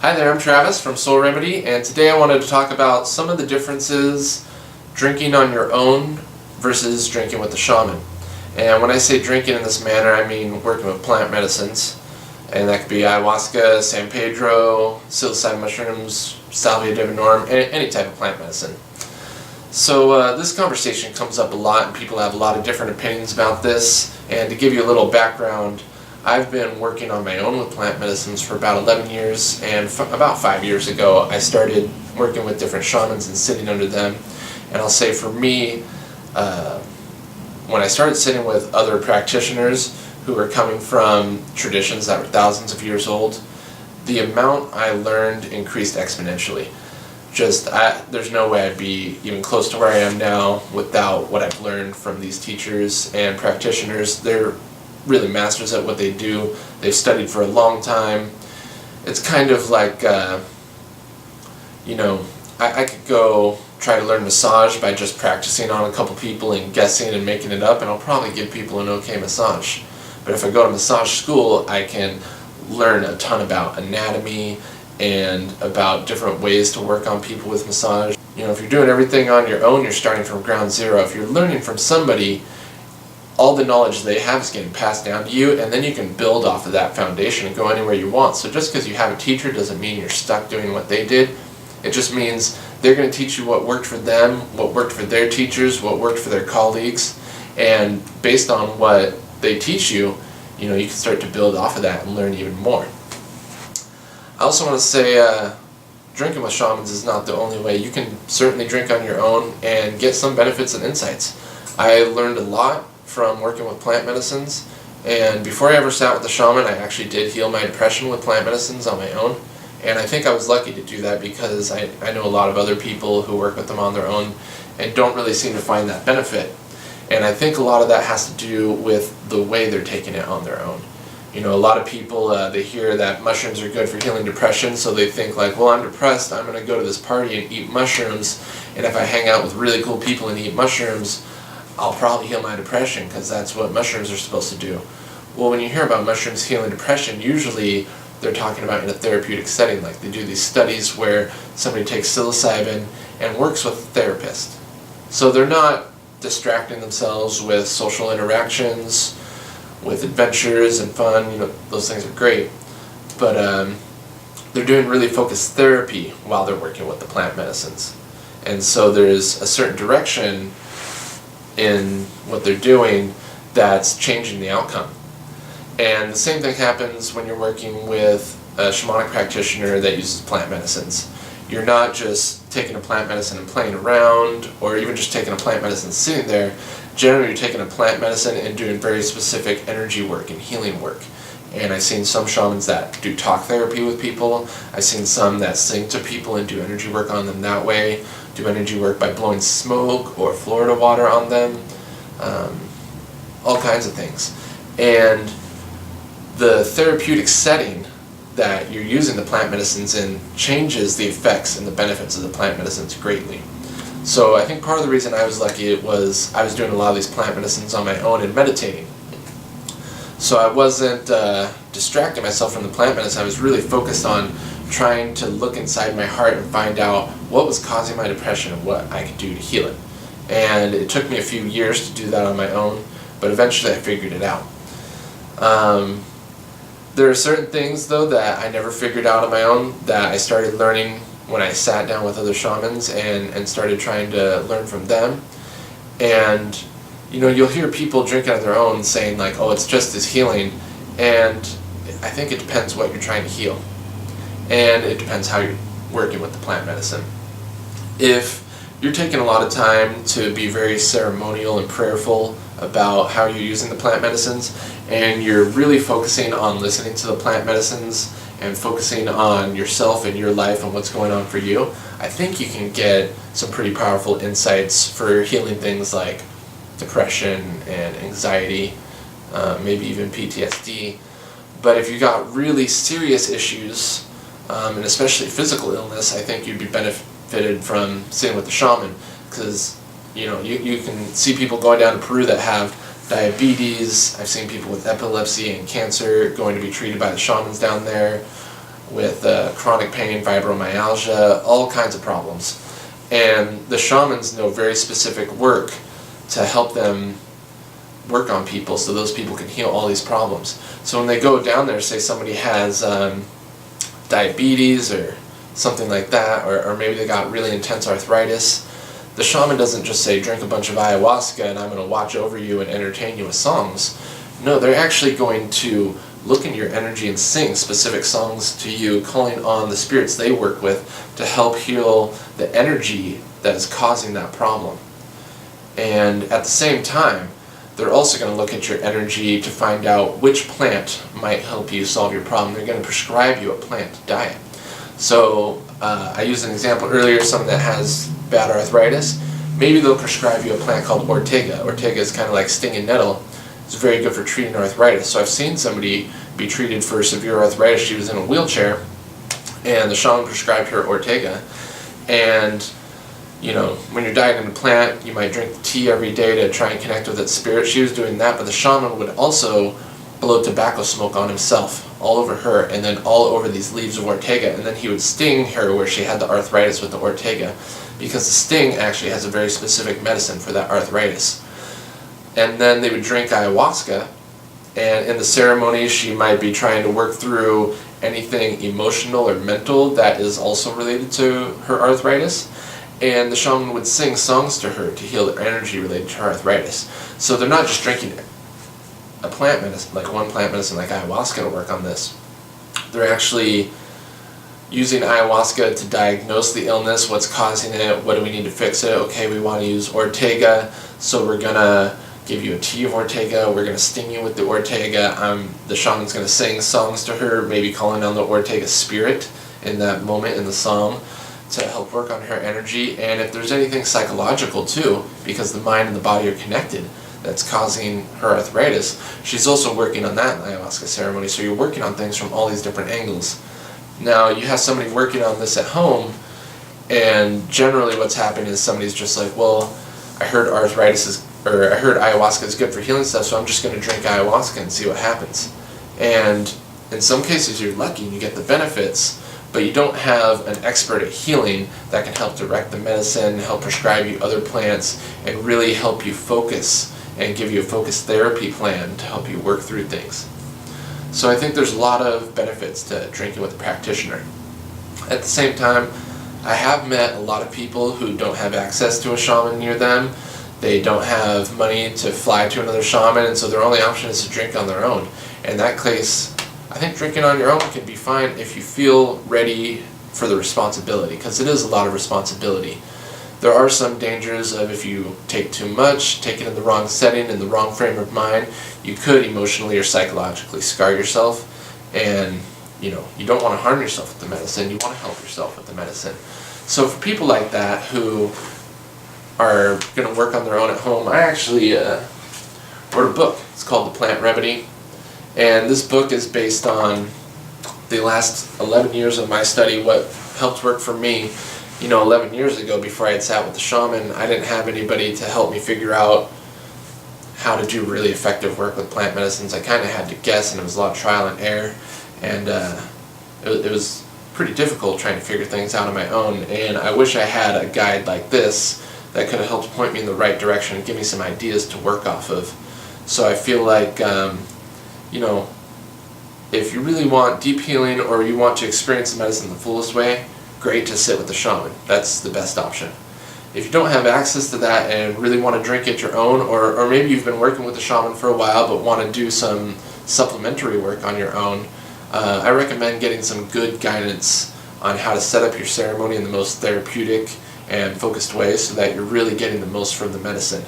Hi there, I'm Travis from Soul Remedy, and today I wanted to talk about some of the differences drinking on your own versus drinking with the shaman. And when I say drinking in this manner, I mean working with plant medicines. And that could be ayahuasca, San Pedro, psilocybin mushrooms, salvia divinorum, any type of plant medicine. So this conversation comes up a lot, and people have a lot of different opinions about this. And to give you a little background, I've been working on my own with plant medicines for about 11 years, and about 5 years ago I started working with different shamans and sitting under them. And I'll say for me, when I started sitting with other practitioners who were coming from traditions that were thousands of years old, the amount I learned increased exponentially. There's no way I'd be even close to where I am now without what I've learned from these teachers and practitioners. They're really masters at what they do. They've studied for a long time. It's kind of like, I could go try to learn massage by just practicing on a couple people and guessing and making it up, and I'll probably give people an okay massage. But if I go to massage school, I can learn a ton about anatomy and about different ways to work on people with massage. If you're doing everything on your own, you're starting from ground zero. If you're learning from somebody, all the knowledge they have is getting passed down to you, and then you can build off of that foundation and go anywhere you want. So just because you have a teacher doesn't mean you're stuck doing what they did. It just means they're going to teach you what worked for them, what worked for their teachers, what worked for their colleagues, and based on what they teach you, you can start to build off of that and learn even more. I also want to say drinking with shamans is not the only way. You can certainly drink on your own and get some benefits and insights. I learned a lot from working with plant medicines, and before I ever sat with the shaman, I actually did heal my depression with plant medicines on my own. And I think I was lucky to do that because I know a lot of other people who work with them on their own and don't really seem to find that benefit. And I think a lot of that has to do with the way they're taking it on their own. A lot of people, they hear that mushrooms are good for healing depression, so they think like, well, I'm depressed, I'm going to go to this party and eat mushrooms, and if I hang out with really cool people and eat mushrooms, I'll probably heal my depression because that's what mushrooms are supposed to do. Well, when you hear about mushrooms healing depression, usually they're talking about in a therapeutic setting. Like they do these studies where somebody takes psilocybin and works with a therapist. So they're not distracting themselves with social interactions, with adventures and fun. Those things are great. But they're doing really focused therapy while they're working with the plant medicines. And so there's a certain direction in what they're doing that's changing the outcome. And the same thing happens when you're working with a shamanic practitioner that uses plant medicines. You're not just taking a plant medicine and playing around, or even just taking a plant medicine and sitting there. Generally, you're taking a plant medicine and doing very specific energy work and healing work. And I've seen some shamans that do talk therapy with people. I've seen some that sing to people and do energy work on them that way, do energy work by blowing smoke or Florida water on them, all kinds of things. And the therapeutic setting that you're using the plant medicines in changes the effects and the benefits of the plant medicines greatly. So I think part of the reason I was lucky was I was doing a lot of these plant medicines on my own and meditating. So I wasn't distracting myself from the plant medicine. I was really focused on trying to look inside my heart and find out what was causing my depression and what I could do to heal it. And it took me a few years to do that on my own, but eventually I figured it out. There are certain things, though, that I never figured out on my own that I started learning when I sat down with other shamans and started trying to learn from them. And you'll hear people drinking on their own saying like, oh, it's just as healing, and I think it depends what you're trying to heal. And it depends how you're working with the plant medicine. If you're taking a lot of time to be very ceremonial and prayerful about how you're using the plant medicines, and you're really focusing on listening to the plant medicines and focusing on yourself and your life and what's going on for you, I think you can get some pretty powerful insights for healing things like depression and anxiety, maybe even PTSD. But if you got really serious issues, and especially physical illness, I think you'd be benefited from sitting with the shaman, because you can see people going down to Peru that have diabetes. I've seen people with epilepsy and cancer going to be treated by the shamans down there, with chronic pain, fibromyalgia, all kinds of problems. And the shamans know very specific work to help them work on people so those people can heal all these problems. So when they go down there, say somebody has diabetes or something like that, or maybe they got really intense arthritis, the shaman doesn't just say, drink a bunch of ayahuasca and I'm going to watch over you and entertain you with songs. No, they're actually going to look in your energy and sing specific songs to you, calling on the spirits they work with to help heal the energy that is causing that problem. And at the same time, they're also going to look at your energy to find out which plant might help you solve your problem. They're going to prescribe you a plant diet. So I used an example earlier, someone that has bad arthritis, maybe they'll prescribe you a plant called Ortega. Ortega is kind of like stinging nettle. It's very good for treating arthritis. So I've seen somebody be treated for severe arthritis. She was in a wheelchair, and the shaman prescribed her Ortega. And you know, when you're dieting a plant, you might drink tea every day to try and connect with its spirit. She was doing that, but the shaman would also blow tobacco smoke on himself, all over her, and then all over these leaves of Ortega, and then he would sting her where she had the arthritis with the Ortega, because the sting actually has a very specific medicine for that arthritis. And then they would drink ayahuasca, and in the ceremonies she might be trying to work through anything emotional or mental that is also related to her arthritis. And the shaman would sing songs to her to heal the energy related to her arthritis. So they're not just drinking a plant medicine, like one plant medicine like ayahuasca to work on this. They're actually using ayahuasca to diagnose the illness, what's causing it, what do we need to fix it. Okay, we want to use Ortega, so we're going to give you a tea of Ortega, we're going to sting you with the Ortega. The shaman's going to sing songs to her, maybe calling on the Ortega spirit in that moment in the song, to help work on her energy. And if there's anything psychological too, because the mind and the body are connected, that's causing her arthritis, she's also working on that in the ayahuasca ceremony. So you're working on things from all these different angles. Now you have somebody working on this at home, and generally what's happening is somebody's just like, well, I heard I heard ayahuasca is good for healing stuff, so I'm just going to drink ayahuasca and see what happens. And in some cases you're lucky and you get the benefits, but you don't have an expert at healing that can help direct the medicine, help prescribe you other plants, and really help you focus and give you a focused therapy plan to help you work through things. So I think there's a lot of benefits to drinking with a practitioner. At the same time, I have met a lot of people who don't have access to a shaman near them. They don't have money to fly to another shaman, and so their only option is to drink on their own. In that case, I think drinking on your own can be fine if you feel ready for the responsibility, because it is a lot of responsibility. There are some dangers of if you take too much, take it in the wrong setting, in the wrong frame of mind, you could emotionally or psychologically scar yourself, and you don't want to harm yourself with the medicine, you want to help yourself with the medicine. So for people like that who are going to work on their own at home, I actually wrote a book. It's called The Plant Remedy. And this book is based on the last 11 years of my study, what helped work for me. 11 years ago, before I had sat with the shaman, I didn't have anybody to help me figure out how to do really effective work with plant medicines. I kind of had to guess, and it was a lot of trial and error. And it was pretty difficult trying to figure things out on my own. And I wish I had a guide like this that could have helped point me in the right direction and give me some ideas to work off of. So I feel like if you really want deep healing or you want to experience the medicine the fullest way, great to sit with the shaman. That's the best option. If you don't have access to that and really want to drink it your own, or maybe you've been working with the shaman for a while but want to do some supplementary work on your own, I recommend getting some good guidance on how to set up your ceremony in the most therapeutic and focused way so that you're really getting the most from the medicine.